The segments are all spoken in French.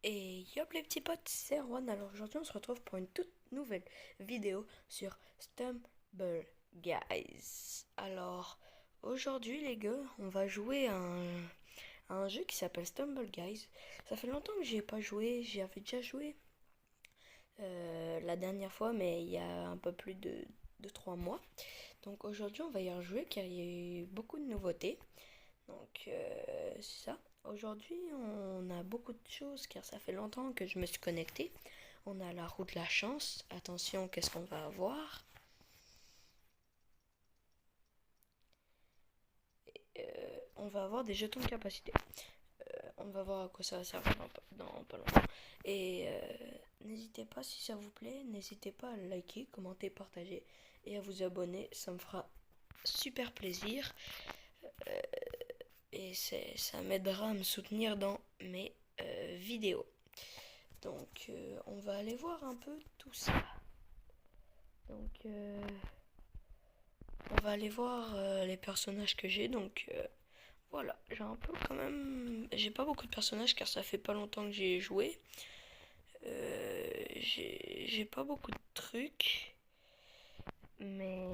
Et yop les petits potes, c'est Erwan. Alors aujourd'hui on se retrouve pour une toute nouvelle vidéo sur Stumble Guys. Alors aujourd'hui les gars, on va jouer à un jeu qui s'appelle Stumble Guys. Ça fait longtemps que j'y ai pas joué, j'y avais déjà joué la dernière fois mais il y a un peu plus de 3 mois. Donc aujourd'hui on va y rejouer car il y a eu beaucoup de nouveautés. Donc, c'est ça. Aujourd'hui, on a beaucoup de choses car ça fait longtemps que je me suis connecté. On a la roue de la chance. Attention, qu'est-ce qu'on va avoir? On va avoir des jetons de capacité. On va voir à quoi ça va servir dans pas longtemps. Et n'hésitez pas, si ça vous plaît, n'hésitez pas à liker, commenter, partager et à vous abonner. Ça me fera super plaisir. Et ça m'aidera à me soutenir dans mes vidéos. Donc on va aller voir un peu tout ça. Donc on va aller voir les personnages que j'ai. Donc voilà, j'ai un peu quand même... J'ai pas beaucoup de personnages car ça fait pas longtemps que j'ai joué. J'ai pas beaucoup de trucs. Mais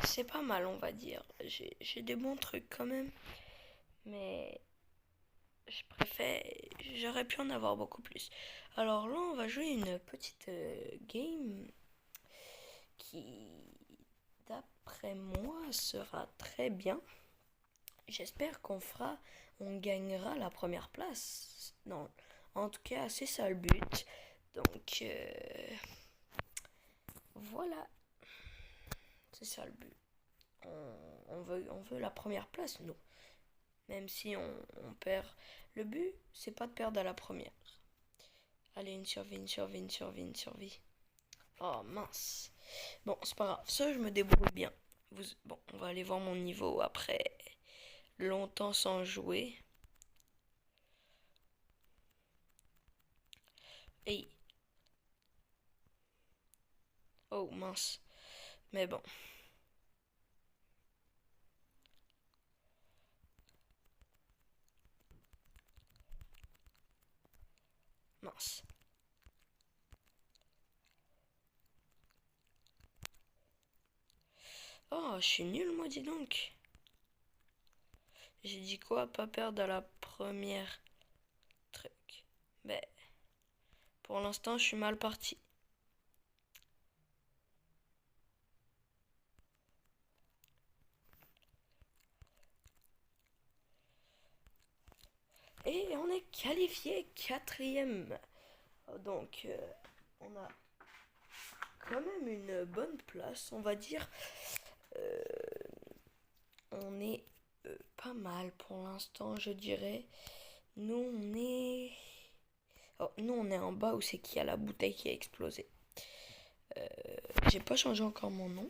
c'est pas mal on va dire. J'ai des bons trucs quand même. Mais je préfère... J'aurais pu en avoir beaucoup plus. Alors là on va jouer une petite game qui, d'après moi, sera très bien. J'espère on gagnera la première place. Non, en tout cas, c'est ça le but. Donc, voilà, c'est ça le but. On veut la première place, nous. Même si on perd. Le but, c'est pas de perdre à la première. Allez, une survie, une survie, une survie, une survie. Oh mince. Bon, c'est pas grave. Ça, je me débrouille bien. Bon, on va aller voir mon niveau après longtemps sans jouer. Hey. Oh mince. Mais bon. Mince. Oh, je suis nul, moi, dis donc. J'ai dit quoi? Pas perdre à la première truc. Mais pour l'instant, je suis mal parti. Et on est qualifié quatrième. Donc, on a quand même une bonne place, on va dire. Euh, on est pas mal pour l'instant, je dirais. Nous, on est... Oh, nous, on est en bas où c'est qu'il y a la bouteille qui a explosé. Euh, j'ai pas changé encore mon nom,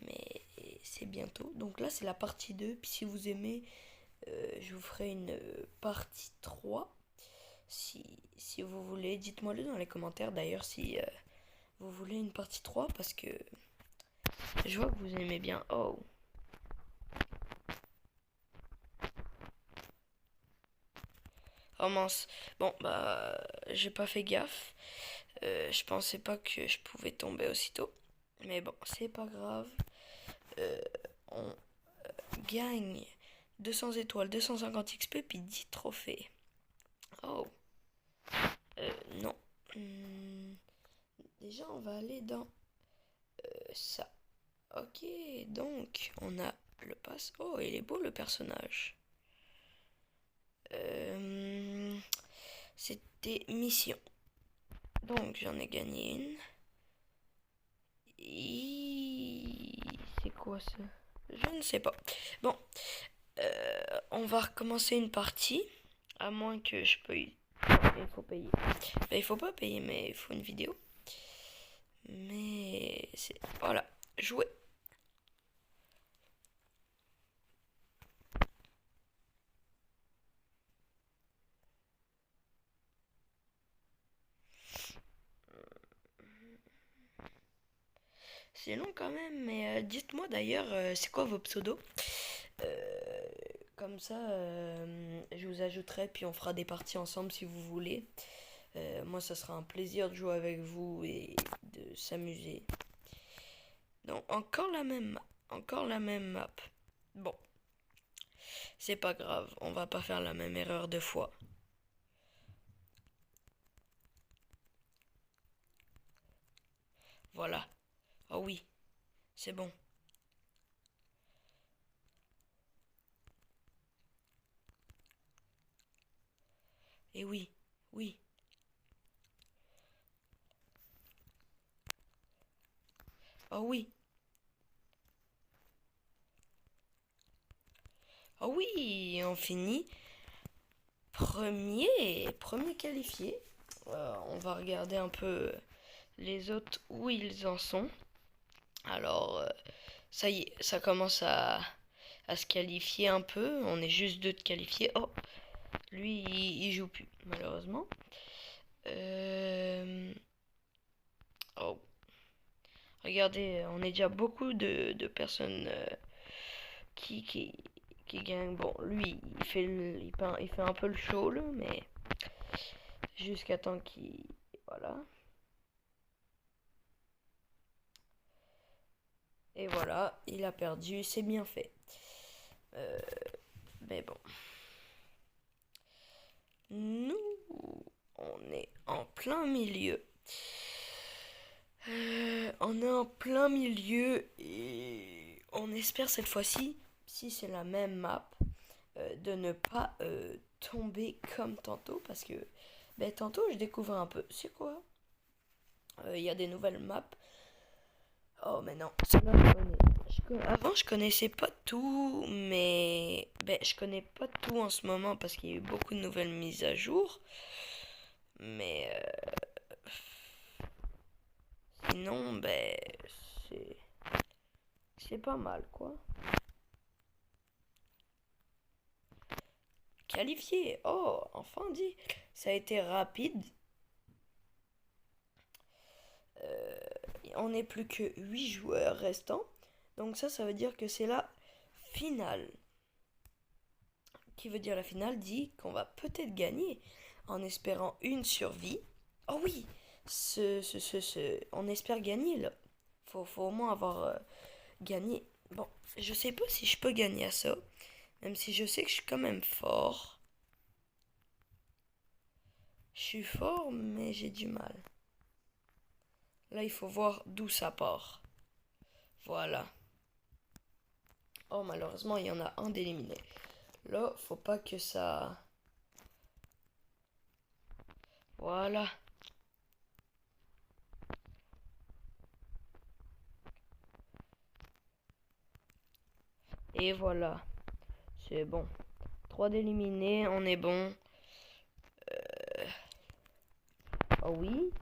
mais c'est bientôt. Donc là, c'est la partie 2. Puis si vous aimez, je vous ferai une partie 3. Si vous voulez, dites-moi-le dans les commentaires d'ailleurs si vous voulez une partie 3 parce que je vois que vous aimez bien. Oh, oh mince. Bon, bah, j'ai pas fait gaffe. Je pensais pas que je pouvais tomber aussitôt. Mais bon, c'est pas grave. On gagne 200 étoiles, 250 XP, puis 10 trophées. Oh, non. Hmm, déjà, on va aller dans ça. Ok, donc, on a le pass. Oh, il est beau le personnage. Euh, C'était mission. Donc, j'en ai gagné une. C'est quoi ça? Je ne sais pas. Bon, on va recommencer une partie. À moins que je peux... Il faut payer. Ben, il faut pas payer, mais il faut une vidéo. Mais c'est... Voilà, jouer. C'est long quand même, mais dites-moi d'ailleurs, c'est quoi vos pseudos? Euh, Comme ça, je vous ajouterai, puis on fera des parties ensemble si vous voulez. Moi, ça sera un plaisir de jouer avec vous et de s'amuser. Donc, encore la même map. Bon, c'est pas grave, on va pas faire la même erreur deux fois. Voilà. Oh oui, c'est bon. Et oui, oui. Oh oui, oh oui, on finit. Premier qualifié. On va regarder un peu les autres où ils en sont. Alors, ça y est, ça commence à se qualifier un peu. On est juste deux de qualifiés. Oh, lui, il joue plus, malheureusement. Oh, regardez, on est déjà beaucoup de personnes qui, qui, qui gagnent. Bon, lui, il fait un peu le show, là, mais jusqu'à temps qu'il... Voilà. Et voilà, il a perdu, c'est bien fait. Euh, mais bon. Nous, on est en plein milieu. On est en plein milieu et on espère cette fois-ci, si c'est la même map, de ne pas tomber comme tantôt parce que tantôt je découvre un peu. C'est quoi? Il y a des nouvelles maps. Oh mais non, celle-là je connais. Avant je connaissais pas tout, mais je connais pas tout en ce moment parce qu'il y a eu beaucoup de nouvelles mises à jour. Mais sinon c'est c'est pas mal quoi. Qualifié. Oh, enfin dit. Ça a été rapide. Euh, on n'est plus que 8 joueurs restants. Donc ça veut dire que c'est la finale. Qui veut dire la finale dit qu'on va peut-être gagner en espérant une survie. Oh oui, on espère gagner là. Faut au moins avoir gagné. Bon, je sais pas si je peux gagner à ça. Même si je sais que je suis quand même fort. Je suis fort, mais j'ai du mal. Là, il faut voir d'où ça part. Voilà. Oh, malheureusement, il y en a un d'éliminé. Là, faut pas que ça... Voilà. Et voilà. C'est bon. 3 d'éliminés, on est bon. Oh oui.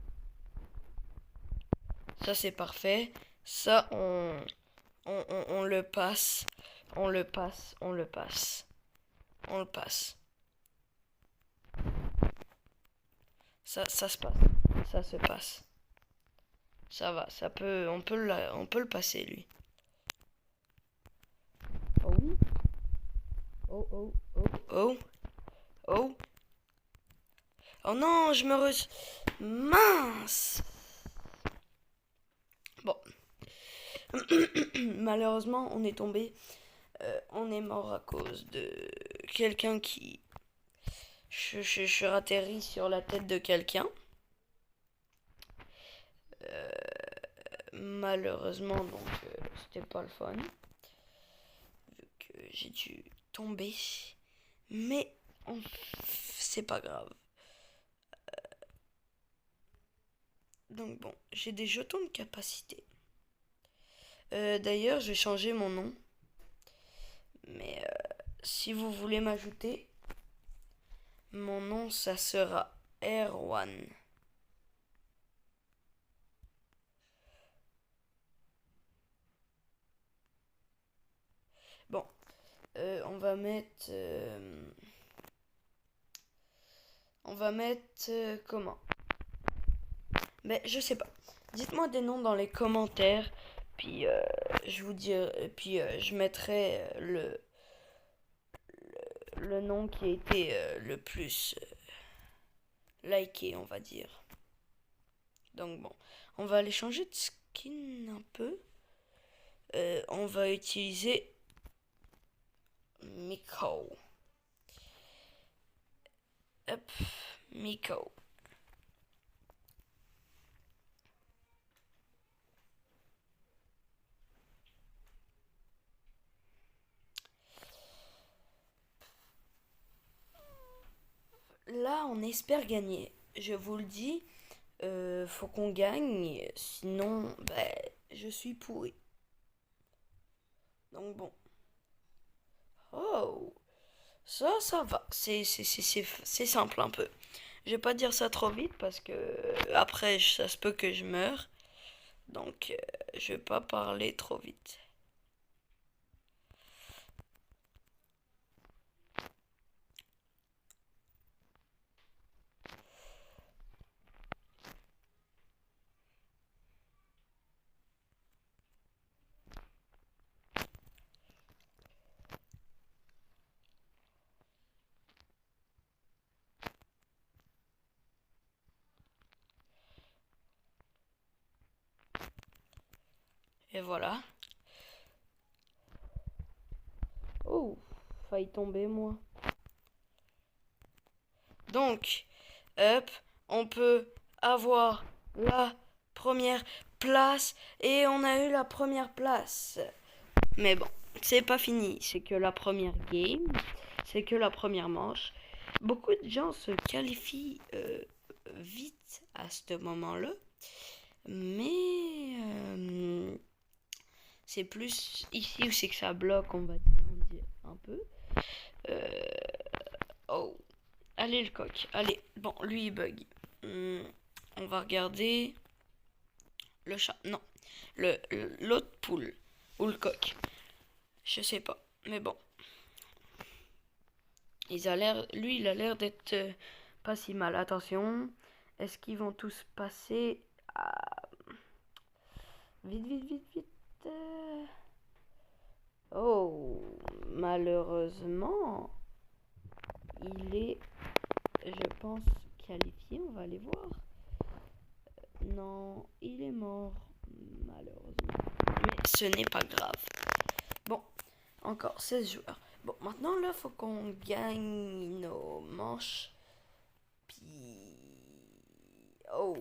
Ça, c'est parfait. Ça, on le passe. On le passe. On le passe. On le passe. Ça se passe. Ça se passe. Ça va. Ça peut, on peut le passer, lui. Oh oui. Oh, oh, oh, oh. Oh. Oh non, je me re... Mince. Bon. Malheureusement, on est tombé. On est mort à cause de quelqu'un qui... Je suis atterri sur la tête de quelqu'un. Malheureusement, donc, c'était pas le fun. Vu que j'ai dû tomber. Mais c'est pas grave. Donc bon, j'ai des jetons de capacité. D'ailleurs, je vais changer mon nom. Mais si vous voulez m'ajouter, mon nom, ça sera Erwan. Bon, on va mettre... on va mettre... comment? Je sais pas. Dites-moi des noms dans les commentaires. Puis je vous dirai... Puis je mettrai le nom qui a été le plus liké, on va dire. Donc bon, on va aller changer de skin un peu. On va utiliser Miko. Hop, Miko. Là, on espère gagner. Je vous le dis, faut qu'on gagne, sinon, je suis pourri. Donc bon. Oh, ça va. C'est simple un peu. Je vais pas dire ça trop vite parce que après, ça se peut que je meure. Donc, je vais pas parler trop vite. Et voilà. Oh, failli tomber moi. Donc, hop, on peut avoir la première place et on a eu la première place. Mais bon, c'est pas fini, c'est que la première game, c'est que la première manche. Beaucoup de gens se qualifient vite à ce moment-là, mais c'est plus ici où c'est que ça bloque, on va dire un peu. Euh, oh, allez le coq, allez, bon, lui il bug. On va regarder le chat, non, l'autre poule ou le coq, je sais pas, mais bon. Lui, il a l'air d'être pas si mal. Attention, est-ce qu'ils vont tous passer vite, vite, vite, vite. Oh, malheureusement, il est, je pense, qualifié. On va aller voir. Non, il est mort, malheureusement. Mais ce n'est pas grave. Bon, encore 16 joueurs. Bon, maintenant, là, faut qu'on gagne nos manches. Puis... Oh.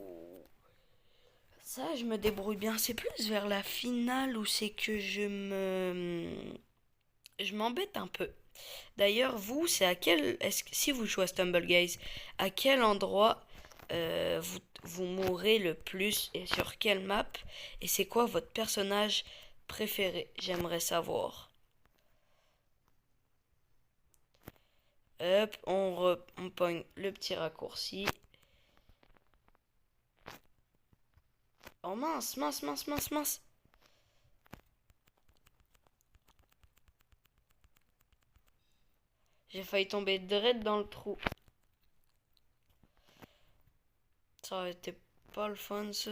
Ça, je me débrouille bien. C'est plus vers la finale où c'est que je m'embête un peu. D'ailleurs, vous, c'est à quel... si vous jouez à Stumble Guys, à quel endroit vous mourrez le plus et sur quelle map? Et c'est quoi votre personnage préféré? J'aimerais savoir. Hop, on pogne le petit raccourci. Oh mince, mince, mince, mince, mince. J'ai failli tomber direct dans le trou. Ça aurait été pas le fun, ça.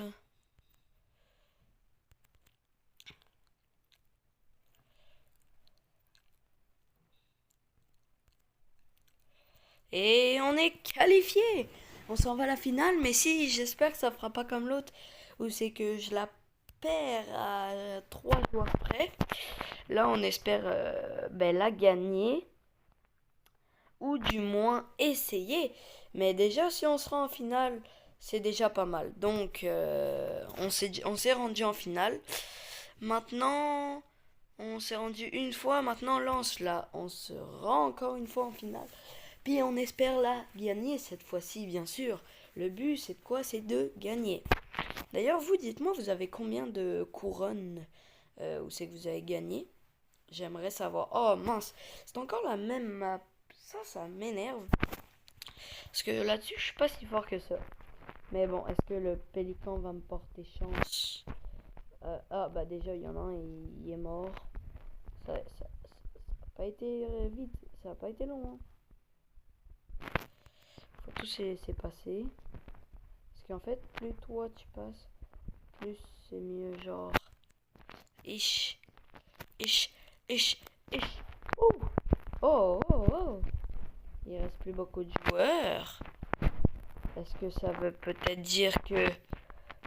Et on est qualifié. On s'en va à la finale, mais si, j'espère que ça fera pas comme l'autre, où c'est que je la perds à 3 joueurs près. Là, on espère la gagner, ou du moins essayer. Mais déjà, si on sera en finale, c'est déjà pas mal. Donc, on s'est rendu en finale. Maintenant, on s'est rendu une fois. Maintenant, on se rend encore une fois en finale. Puis on espère la gagner cette fois-ci, bien sûr. Le but, c'est de quoi? C'est de gagner. D'ailleurs, vous, dites-moi, vous avez combien de couronnes où c'est que vous avez gagné? J'aimerais savoir. Oh mince, c'est encore la même map. Ça m'énerve. Parce que là-dessus, je suis pas si fort que ça. Mais bon, est-ce que le pélican va me porter chance? Bah déjà, il y en a un, il est mort. Ça a pas été vite, ça a pas été long. Faut tout s'est passé. Parce qu'en fait, plus toi tu passes, plus c'est mieux, genre. Ish, ish, ish, ish. Ouh! Oh, oh, oh. Il reste plus beaucoup de joueurs. Est-ce que ça veut peut-être dire que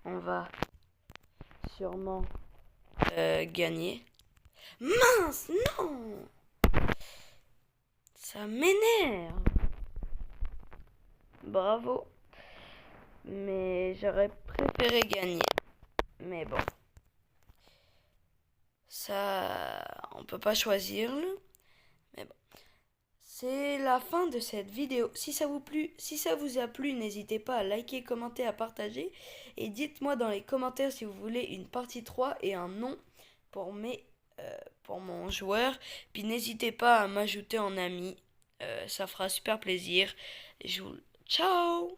on va sûrement gagner? Mince, non! Ça m'énerve. Bravo. Mais j'aurais préféré gagner. Mais bon. Ça, on peut pas choisir. Mais bon. C'est la fin de cette vidéo. Si ça vous a plu, n'hésitez pas à liker, commenter, à partager. Et dites-moi dans les commentaires si vous voulez une partie 3 et un nom pour pour mon joueur. Puis n'hésitez pas à m'ajouter en ami. Ça fera super plaisir. Ciao!